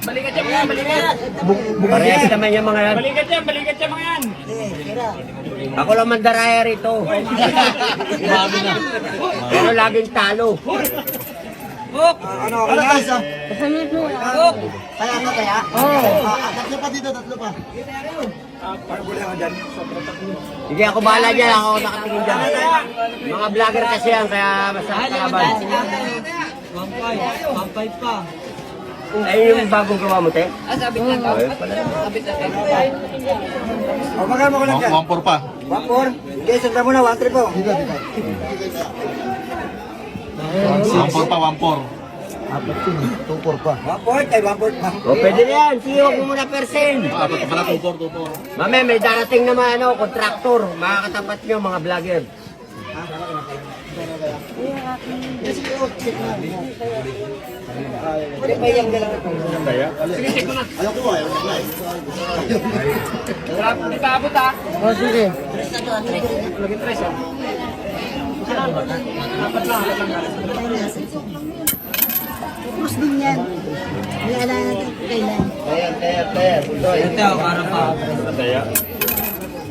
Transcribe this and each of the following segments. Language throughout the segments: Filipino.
Balikat yan mga yan, balikat. Parehas naman yung mga yan. Balikat yan mga yan. Ako lang mandaraya rito. Pero laging talo. Ano guys? Kaya ka kaya? Oo. Tatlo pa dito, tatlo pa. Sige, ako bahala dyan. Ako nakatingin dyan. Mga vlogger kasi yan, kaya masarap kalaban. 1.5 pa. Ay, yung bagong gawa mo, te? Sabit lang daw. Sabit lang daw. O, magkano ko lang dyan? 1-4 pa. 1.4? Okay, sanda mo na, 1.3 po. 1-4 pa, 1-4. Apat yun, 2.4 pa. 1.4 kay 1.4 pa. O, pwede na yan. Sige, huwag mo muna persen. Apat pa pala, 2-4. Mamaya, may darating naman, kontraktor. Makakatapat nyo, mga vlogger. Pwede pa yung dalawa. Sige, check ko na. Ayaw ko, ayaw ko. Hindi pa abot ha. O, sige. Laging tres ha. Apat lang. Tapos din yan. Wala na natin kailan. Kaya. Ito, para pa.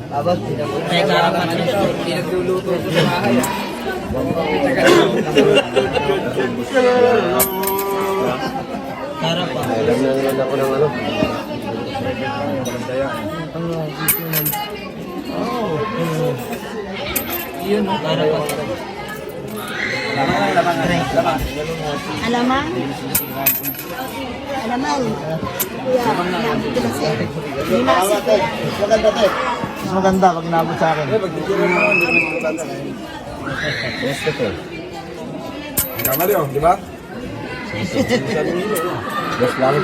Abot. Teka, para pa. Pinagluluto ko sa bahay ha. Para pa. Alam na naman ako ng ano. Yun, para pa. Alamang? Alamang. Kuya, naabot ko na sa'yo. Dinasip ko lang. Maganda to. Mas maganda pag inabot sa akin. Gusto ko. Kamali oh, di ba? Yes lang. Mas lang.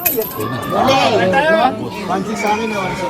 Dali. 1.6 sa akin, 1.6.